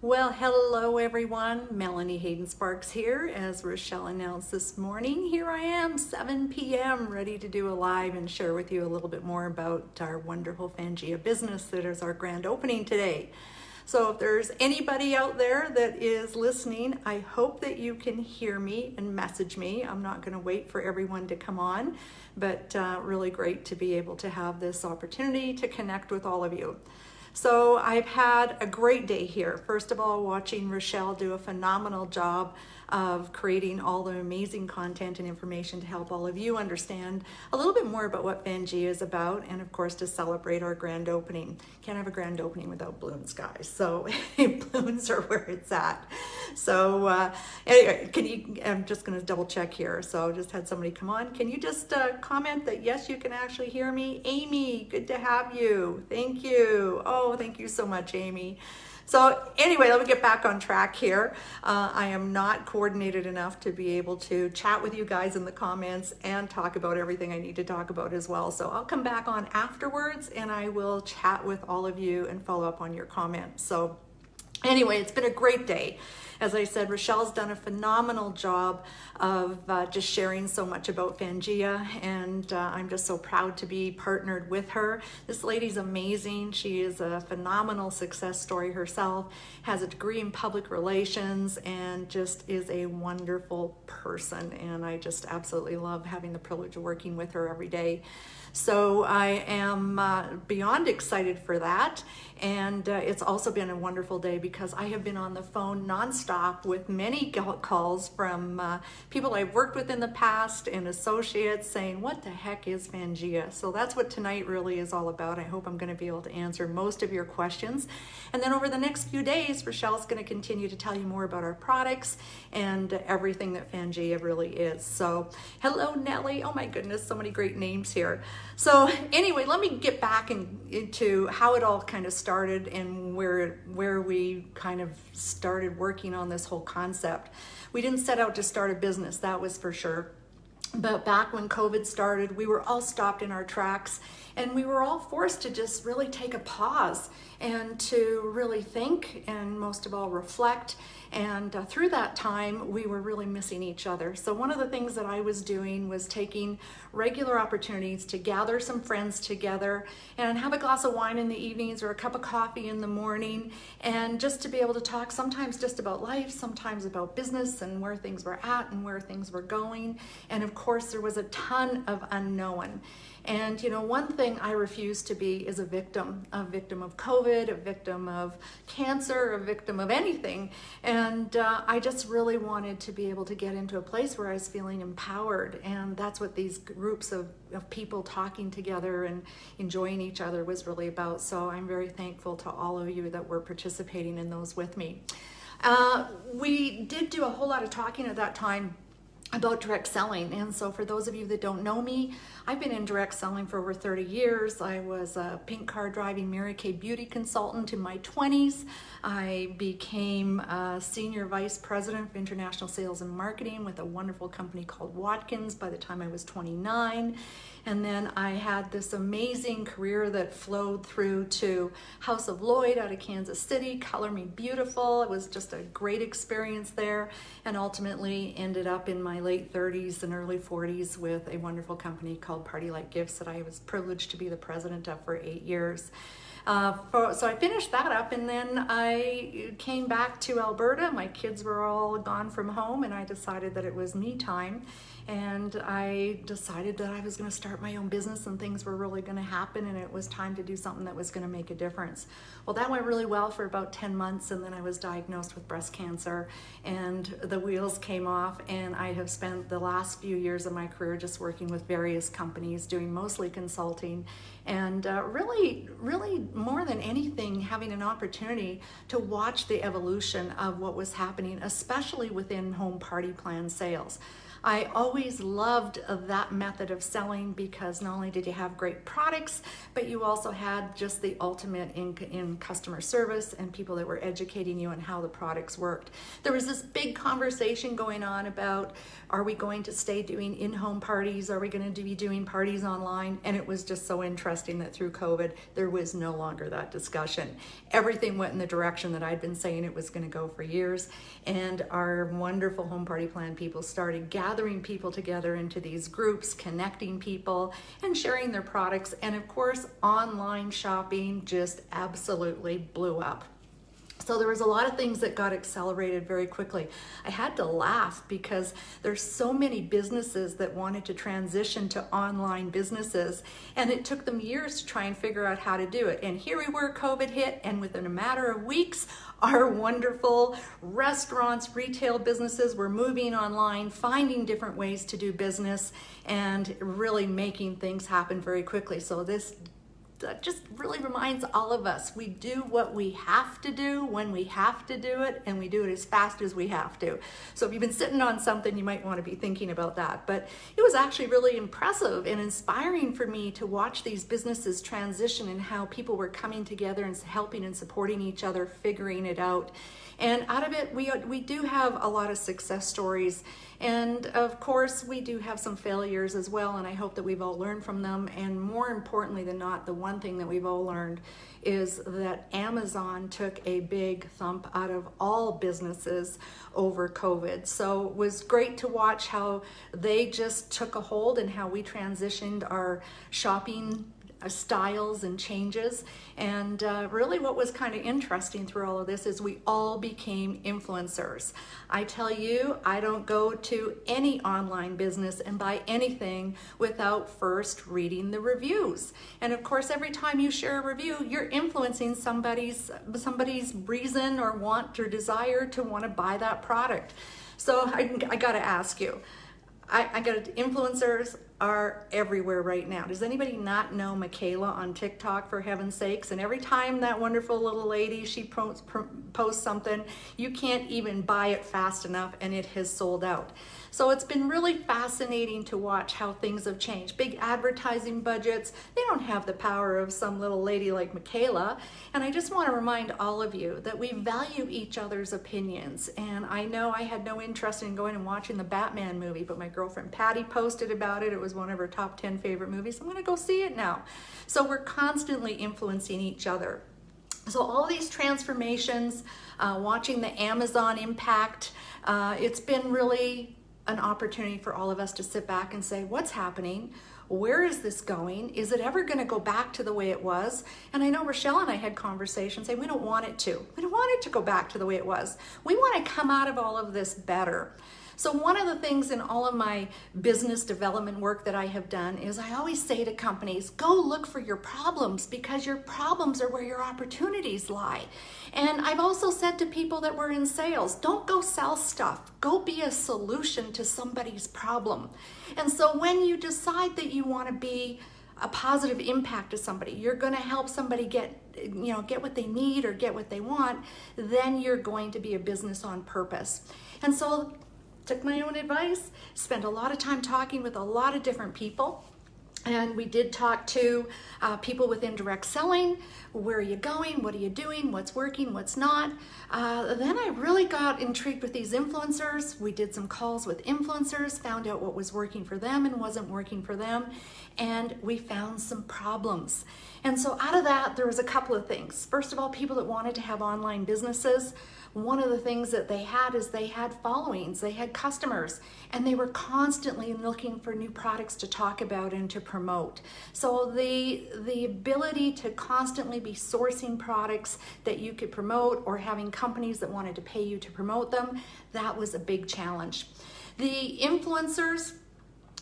Well, hello everyone. Mélanie Hayden Sparks here. As Rochelle announced this morning, here I am, 7 p.m., ready to do a live and share with you a little bit more about our wonderful Fangea business that is our grand opening today. So if there's anybody out there that is listening, I hope that you can hear me and message me. I'm not going to wait for everyone to come on, but really great to be able to have this opportunity to connect with all of you. So I've had a great day here. First of all, watching Rochelle do a phenomenal job of creating all the amazing content and information to help all of you understand a little bit more about what Fangea is about, and of course to celebrate our grand opening. Can't have a grand opening without balloons, guys. So balloons are where it's at. So anyway, I'm just gonna double check here. So just had somebody come on. Can you just comment that yes, you can actually hear me? Amy, good to have you. Thank you. Oh, thank you so much, Amy. So anyway, let me get back on track here. I am not coordinated enough to be able to chat with you guys in the comments and talk about everything I need to talk about as well. So I'll come back on afterwards and I will chat with all of you and follow up on your comments. So anyway, it's been a great day. As I said, Rochelle's done a phenomenal job of just sharing so much about Fangea, and I'm just so proud to be partnered with her. This lady's amazing. She is a phenomenal success story herself, has a degree in public relations, and just is a wonderful person. And I just absolutely love having the privilege of working with her every day. So I am beyond excited for that. And it's also been a wonderful day because I have been on the phone nonstop with many calls from people I've worked with in the past and associates saying, what the heck is Fangea? So that's what tonight really is all about. I hope I'm going to be able to answer most of your questions. And then over the next few days, Rochelle's going to continue to tell you more about our products and everything that Fangea really is. So hello, Nellie. Oh my goodness, so many great names here. So anyway, let me get back into how it all kind of started and where we kind of started working on this whole concept. We didn't set out to start a business, that was for sure. But back when COVID started, we were all stopped in our tracks and we were all forced to just really take a pause and to really think and most of all reflect. And through that time, we were really missing each other. So one of the things that I was doing was taking regular opportunities to gather some friends together and have a glass of wine in the evenings or a cup of coffee in the morning, and just to be able to talk sometimes just about life, sometimes about business and where things were at and where things were going. And of course, there was a ton of unknown. And you know, one thing I refuse to be is a victim of COVID, a victim of cancer, a victim of anything. And I just really wanted to be able to get into a place where I was feeling empowered. And that's what these groups of people talking together and enjoying each other was really about. So I'm very thankful to all of you that were participating in those with me. We did do a whole lot of talking at that time about direct selling. And so for those of you that don't know me, I've been in direct selling for over 30 years. I was a pink car driving Mary Kay beauty consultant in my 20s. I became a senior vice president of international sales and marketing with a wonderful company called Watkins by the time I was 29. And then I had this amazing career that flowed through to House of Lloyd out of Kansas City, Color Me Beautiful. It was just a great experience there, and ultimately ended up in my late 30s and early 40s with a wonderful company called Party Like Gifts that I was privileged to be the president of for 8 years. So I finished that up, and then I came back to Alberta. My kids were all gone from home, and I decided that it was me time. And I decided that I was going to start my own business and things were really going to happen, and it was time to do something that was going to make a difference. Well, that went really well for about 10 months, and then I was diagnosed with breast cancer and the wheels came off, and I have spent the last few years of my career just working with various companies, doing mostly consulting, and really more than anything, having an opportunity to watch the evolution of what was happening, especially within home party plan sales. I always loved that method of selling because not only did you have great products, but you also had just the ultimate in customer service and people that were educating you on how the products worked. There was this big conversation going on about, are we going to stay doing in-home parties? Are we going to be doing parties online? And it was just so interesting that through COVID, there was no longer that discussion. Everything went in the direction that I'd been saying it was going to go for years. And our wonderful home party plan people started gathering people together into these groups, connecting people and sharing their products. And of course, online shopping just absolutely blew up. So there was a lot of things that got accelerated very quickly. I had to laugh because there's so many businesses that wanted to transition to online businesses, and it took them years to try and figure out how to do it. And here we were, COVID hit, and within a matter of weeks, our wonderful restaurants, retail businesses were moving online, finding different ways to do business, and really making things happen very quickly. So this just really reminds all of us, we do what we have to do when we have to do it, and we do it as fast as we have to. So if you've been sitting on something, you might want to be thinking about that. But it was actually really impressive and inspiring for me to watch these businesses transition and how people were coming together and helping and supporting each other, figuring it out. And out of it, we do have a lot of success stories. And of course, we do have some failures as well, and I hope that we've all learned from them. And more importantly than not, the one thing that we've all learned is that Amazon took a big thump out of all businesses over COVID. So it was great to watch how they just took a hold and how we transitioned our shopping styles and changes. And really what was kind of interesting through all of this is we all became influencers. I tell you, I don't go to any online business and buy anything without first reading the reviews. And of course, every time you share a review, you're influencing somebody's reason or want or desire to want to buy that product. So I got to ask you, I got influencers are everywhere right now. Does anybody not know Michaela on TikTok, for heaven's sakes? And every time that wonderful little lady, she posts something, you can't even buy it fast enough and it has sold out. So it's been really fascinating to watch how things have changed. Big advertising budgets, they don't have the power of some little lady like Michaela. And I just want to remind all of you that we value each other's opinions. And I know I had no interest in going and watching the Batman movie, but my girlfriend Patty posted about it. It was one of her top 10 favorite movies. I'm going to go see it now. So we're constantly influencing each other. So all these transformations, watching the Amazon impact, it's been really an opportunity for all of us to sit back and say, what's happening? Where is this going? Is it ever going to go back to the way it was? And I know Rochelle and I had conversations saying we don't want it to. We don't want it to go back to the way it was. We want to come out of all of this better. So one of the things in all of my business development work that I have done is I always say to companies, go look for your problems, because your problems are where your opportunities lie. And I've also said to people that were in sales, don't go sell stuff, go be a solution to somebody's problem. And so when you decide that you want to be a positive impact to somebody, you're going to help somebody get what they need or get what they want, then you're going to be a business on purpose. And so took my own advice, spent a lot of time talking with a lot of different people. And we did talk to people within direct selling. Where are you going? What are you doing? What's working? What's not? Then I really got intrigued with these influencers. We did some calls with influencers, found out what was working for them and wasn't working for them. And we found some problems. And so out of that, there was a couple of things. First of all, people that wanted to have online businesses, one of the things that they had is they had followings, they had customers, and they were constantly looking for new products to talk about and to promote. So the ability to constantly be sourcing products that you could promote or having companies that wanted to pay you to promote them, that was a big challenge. The influencers,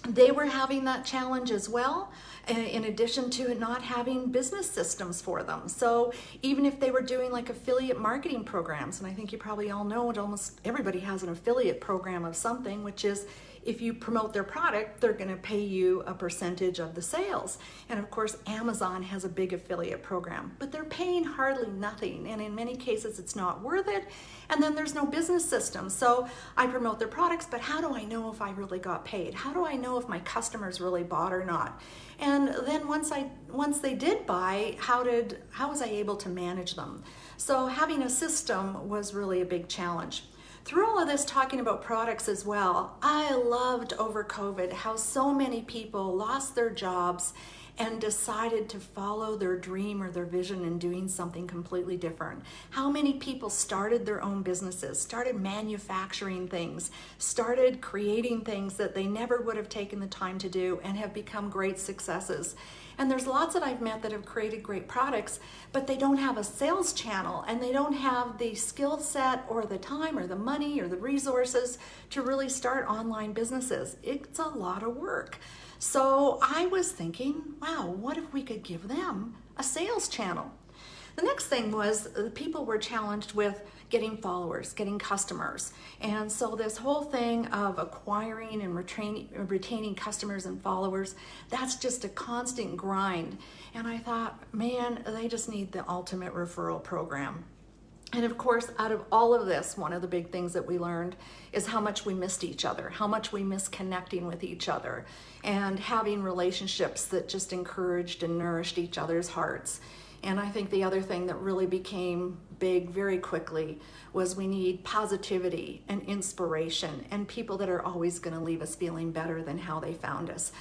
they were having that challenge as well, in addition to not having business systems for them. So even if they were doing like affiliate marketing programs, and I think you probably all know it, almost everybody has an affiliate program of something, which is if you promote their product, they're going to pay you a percentage of the sales. And of course, Amazon has a big affiliate program, but they're paying hardly nothing. And in many cases, it's not worth it. And then there's no business system. So I promote their products, but how do I know if I really got paid? How do I know if my customers really bought or not? And then once they did buy, how was I able to manage them? So having a system was really a big challenge. Through all of this, talking about products as well, I loved over COVID how so many people lost their jobs and decided to follow their dream or their vision in doing something completely different. How many people started their own businesses, started manufacturing things, started creating things that they never would have taken the time to do and have become great successes. And there's lots that I've met that have created great products, but they don't have a sales channel and they don't have the skill set or the time or the money or the resources to really start online businesses. It's a lot of work. So I was thinking, wow, what if we could give them a sales channel? The next thing was people were challenged with getting followers, getting customers. And so this whole thing of acquiring and retaining customers and followers, that's just a constant grind. And I thought, man, they just need the ultimate referral program. And of course, out of all of this, one of the big things that we learned is how much we missed each other, how much we missed connecting with each other and having relationships that just encouraged and nourished each other's hearts. And I think the other thing that really became big very quickly was we need positivity and inspiration and people that are always going to leave us feeling better than how they found us.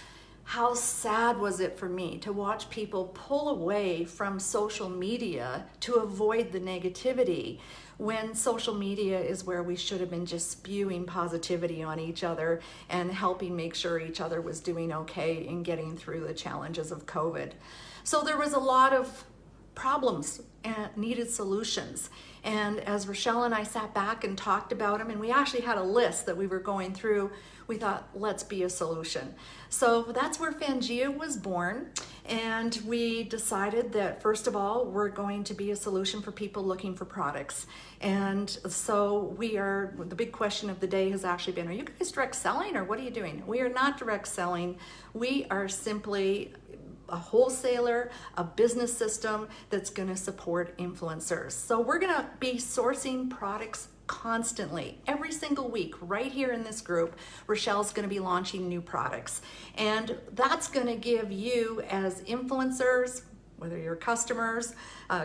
How sad was it for me to watch people pull away from social media to avoid the negativity when social media is where we should have been just spewing positivity on each other and helping make sure each other was doing okay in getting through the challenges of COVID. So there was a lot of problems and needed solutions. And as Rochelle and I sat back and talked about them, and we actually had a list that we were going through, we thought, let's be a solution. So that's where Fangea was born. And we decided that, first of all, we're going to be a solution for people looking for products. And so the big question of the day has actually been, are you guys direct selling or what are you doing? We are not direct selling. We are simply a wholesaler, a business system that's going to support influencers. So we're going to be sourcing products constantly, every single week, right here in this group. Rochelle's going to be launching new products. And that's going to give you as influencers, whether you're customers,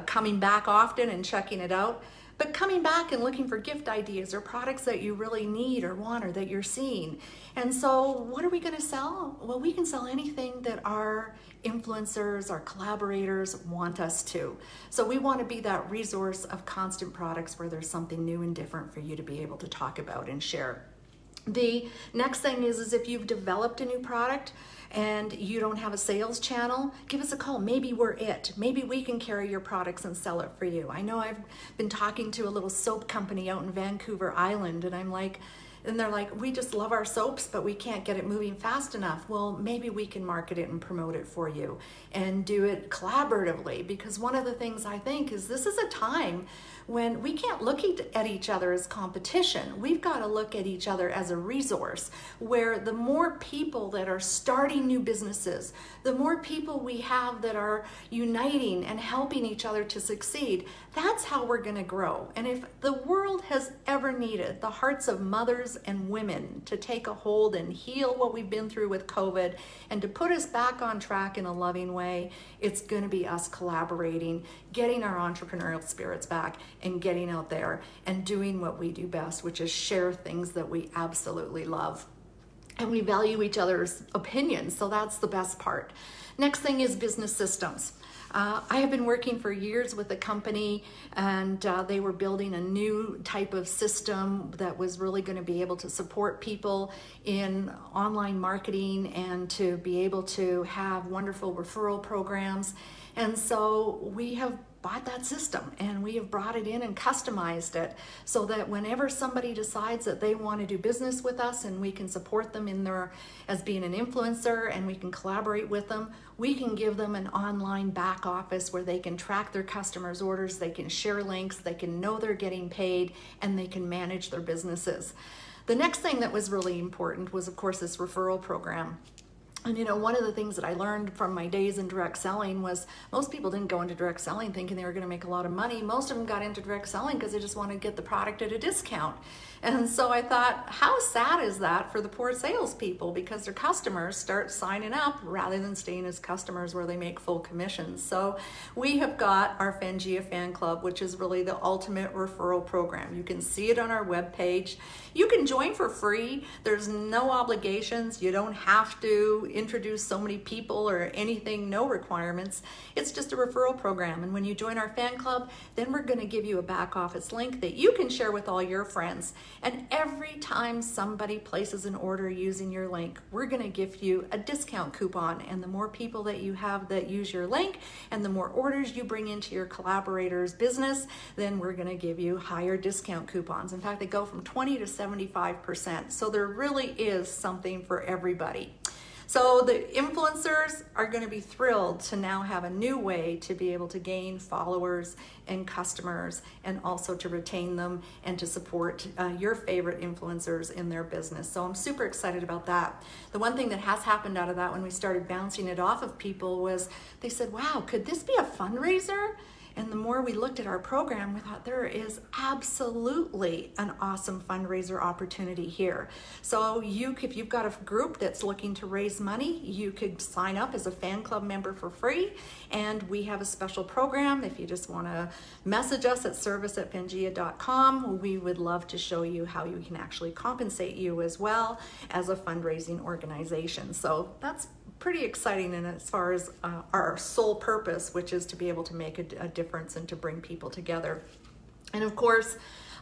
coming back often and checking it out, but coming back and looking for gift ideas or products that you really need or want or that you're seeing. And so what are we going to sell? Well, we can sell anything that our influencers, our collaborators want us to. So we want to be that resource of constant products where there's something new and different for you to be able to talk about and share. The next thing is if you've developed a new product and you don't have a sales channel, give us a call. Maybe we're it. Maybe we can carry your products and sell it for you. I know I've been talking to a little soap company out in Vancouver Island, and they're like, we just love our soaps, but we can't get it moving fast enough. Well, maybe we can market it and promote it for you and do it collaboratively, because one of the things I think is this is a time when we can't look at each other as competition. We've got to look at each other as a resource, where the more people that are starting new businesses, the more people we have that are uniting and helping each other to succeed, that's how we're going to grow. And if the world has ever needed the hearts of mothers and women to take a hold and heal what we've been through with COVID and to put us back on track in a loving way, it's going to be us collaborating, getting our entrepreneurial spirits back, and getting out there and doing what we do best, which is share things that we absolutely love. And we value each other's opinions, so that's the best part. Next thing is business systems. I have been working for years with a company, and they were building a new type of system that was really going to be able to support people in online marketing and to be able to have wonderful referral programs. And so we have bought that system and we have brought it in and customized it so that whenever somebody decides that they want to do business with us and we can support them in their as being an influencer and we can collaborate with them, we can give them an online back office where they can track their customers' orders, they can share links, they can know they're getting paid, and they can manage their businesses. The next thing that was really important was, of course, this referral program. And you know, one of the things that I learned from my days in direct selling was most people didn't go into direct selling thinking they were going to make a lot of money. Most of them got into direct selling because they just wanted to get the product at a discount. And so I thought, how sad is that for the poor salespeople, because their customers start signing up rather than staying as customers where they make full commissions. So we have got our Fangea Fan Club, which is really the ultimate referral program. You can see it on our webpage. You can join for free. There's no obligations. You don't have to introduce so many people or anything, no requirements. It's just a referral program. And when you join our fan club, then we're going to give you a back office link that you can share with all your friends. And every time somebody places an order using your link, we're going to give you a discount coupon. And the more people that you have that use your link and the more orders you bring into your collaborator's business, then we're going to give you higher discount coupons. In fact, they go from 20 to 75%. So there really is something for everybody. So the influencers are going to be thrilled to now have a new way to be able to gain followers and customers, and also to retain them and to support your favorite influencers in their business. So I'm super excited about that. The one thing that has happened out of that when we started bouncing it off of people was they said, wow, could this be a fundraiser? And the more we looked at our program, we thought there is absolutely an awesome fundraiser opportunity here. So if you've got a group that's looking to raise money, you could sign up as a fan club member for free. And we have a special program. If you just want to message us at service@fangea.com, we would love to show you how you can actually compensate you as well as a fundraising organization. So that's pretty exciting, and as far as our sole purpose, which is to be able to make a difference and to bring people together. And of course,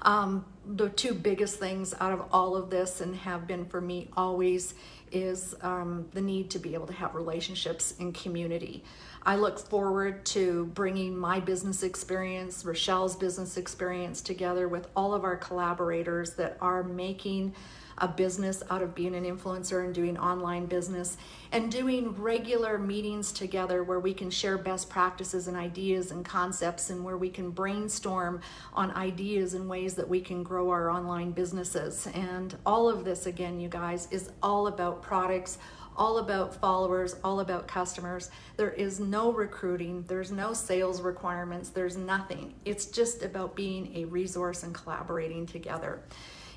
the two biggest things out of all of this, and have been for me always, is the need to be able to have relationships in community. I look forward to bringing my business experience, Rochelle's business experience, together with all of our collaborators that are making a business out of being an influencer and doing online business, and doing regular meetings together where we can share best practices and ideas and concepts, and where we can brainstorm on ideas and ways that we can grow our online businesses. And all of this, again, you guys, is all about products, all about followers, all about customers. There is no recruiting, there's no sales requirements, there's nothing. It's just about being a resource and collaborating together.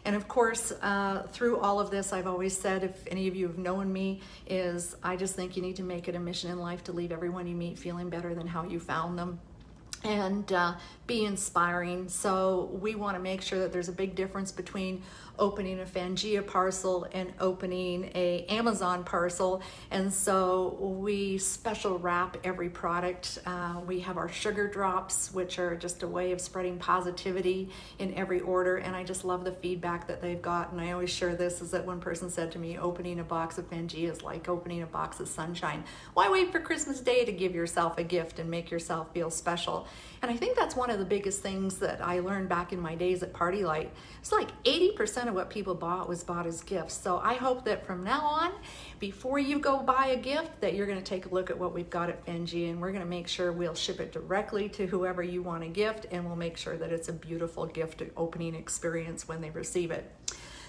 And of course, through all of this, I've always said, if any of you have known me, is I just think you need to make it a mission in life to leave everyone you meet feeling better than how you found them, and be inspiring. So we want to make sure that there's a big difference between opening a Fangea parcel and opening a Amazon parcel. And so we special wrap every product. We have our sugar drops, which are just a way of spreading positivity in every order. And I just love the feedback that they've got. And I always share this, is that one person said to me, opening a box of Fangea is like opening a box of sunshine. Why wait for Christmas Day to give yourself a gift and make yourself feel special? And I think that's one of the biggest things that I learned back in my days at Party Light. It's like 80% of what people bought was bought as gifts. So I hope that from now on, before you go buy a gift, that you're going to take a look at what we've got at Fangea, and we're going to make sure we'll ship it directly to whoever you want to gift, and we'll make sure that it's a beautiful gift opening experience when they receive it.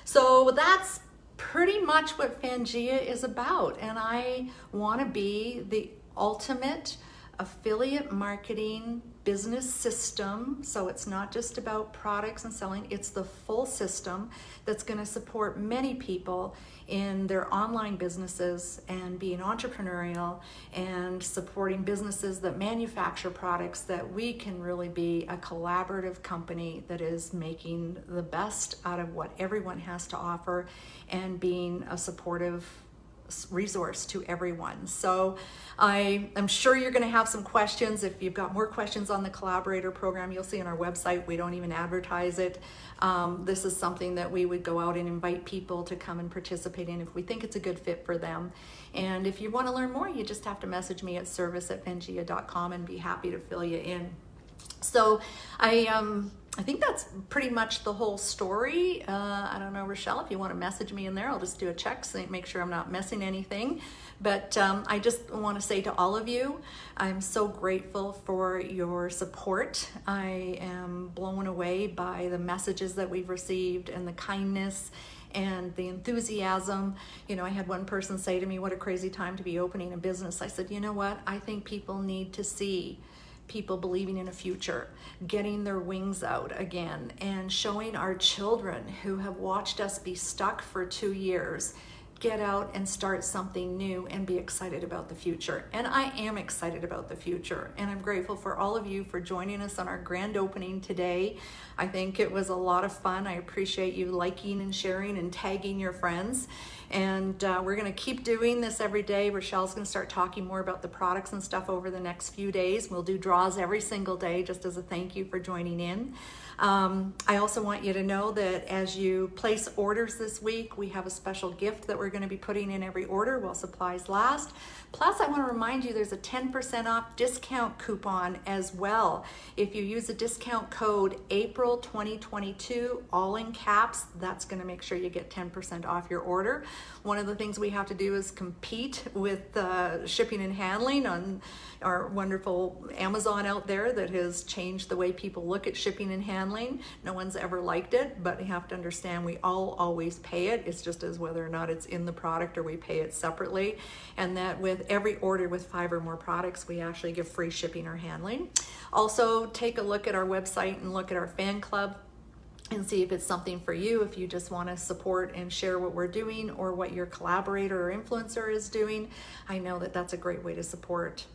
So that's pretty much what Fangea is about, and I want to be the ultimate affiliate marketing business system. So it's not just about products and selling, it's the full system that's going to support many people in their online businesses and being entrepreneurial and supporting businesses that manufacture products, that we can really be a collaborative company that is making the best out of what everyone has to offer and being a supportive resource to everyone. So I'm sure you're going to have some questions. If you've got more questions on the collaborator program, you'll see on our website, we don't even advertise it. This is something that we would go out and invite people to come and participate in if we think it's a good fit for them. And if you want to learn more, you just have to message me at service@fangea.com and be happy to fill you in. So I think that's pretty much the whole story. I don't know, Rochelle, if you want to message me in there, I'll just do a check, so make sure I'm not missing anything. But I just want to say to all of you, I'm so grateful for your support. I am blown away by the messages that we've received and the kindness and the enthusiasm. You know, I had one person say to me, what a crazy time to be opening a business. I said, you know what? I think people need to see people believing in a future, getting their wings out again, and showing our children who have watched us be stuck for 2 years, get out and start something new and be excited about the future. And I am excited about the future, and I'm grateful for all of you for joining us on our grand opening today. I think it was a lot of fun. I appreciate you liking and sharing and tagging your friends. And we're going to keep doing this every day. Rochelle's going to start talking more about the products and stuff over the next few days. We'll do draws every single day just as a thank you for joining in. I also want you to know that as you place orders this week, we have a special gift that we're going to be putting in every order while supplies last. Plus, I want to remind you there's a 10% off discount coupon as well. If you use a discount code April 2022, all in caps, that's going to make sure you get 10% off your order. One of the things we have to do is compete with shipping and handling on our wonderful Amazon out there that has changed the way people look at shipping and handling. No one's ever liked it, but you have to understand we all always pay it. It's just as whether or not it's in the product or we pay it separately. And that with every order with 5 or more products, we actually give free shipping or handling. Also, take a look at our website and look at our fan club and see if it's something for you, if you just want to support and share what we're doing or what your collaborator or influencer is doing. I know that that's a great way to support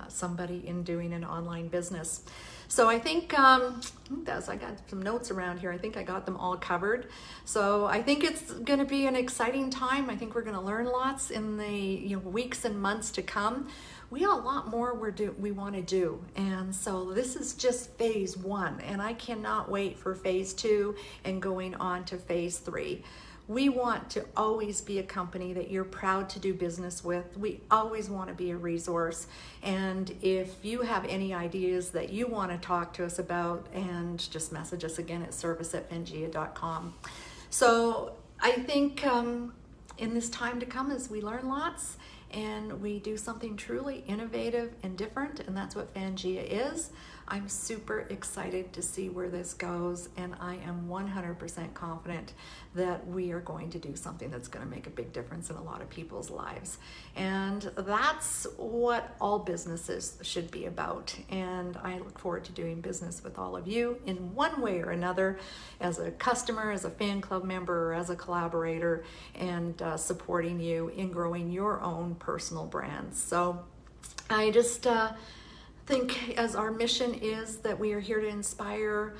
somebody in doing an online business. So I think I got some notes around here. I think I got them all covered. So I think it's going to be an exciting time. I think we're going to learn lots in the weeks and months to come. We have a lot more we want to do, and so this is just phase 1, and I cannot wait for phase 2 and going on to phase 3. We want to always be a company that you're proud to do business with. We always want to be a resource, and if you have any ideas that you want to talk to us about, and just message us again at service@fangea.com. So I think in this time to come, as we learn lots and we do something truly innovative and different, and that's what Fangea is. I'm super excited to see where this goes, and I am 100% confident that we are going to do something that's going to make a big difference in a lot of people's lives. And that's what all businesses should be about. And I look forward to doing business with all of you in one way or another, as a customer, as a fan club member, or as a collaborator, and supporting you in growing your own personal brands. So I just think, as our mission is that we are here to inspire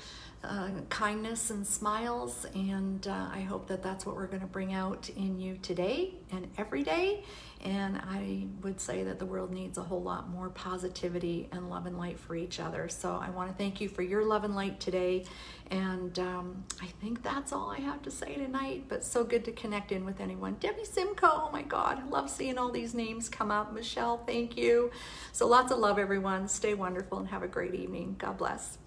kindness and smiles, and I hope that that's what we're going to bring out in you today and every day. And I would say that the world needs a whole lot more positivity and love and light for each other. So I want to thank you for your love and light today. And I think that's all I have to say tonight, but so good to connect in with anyone. Debbie Simcoe, oh my God, I love seeing all these names come up. Michelle, thank you. So lots of love, everyone. Stay wonderful and have a great evening. God bless.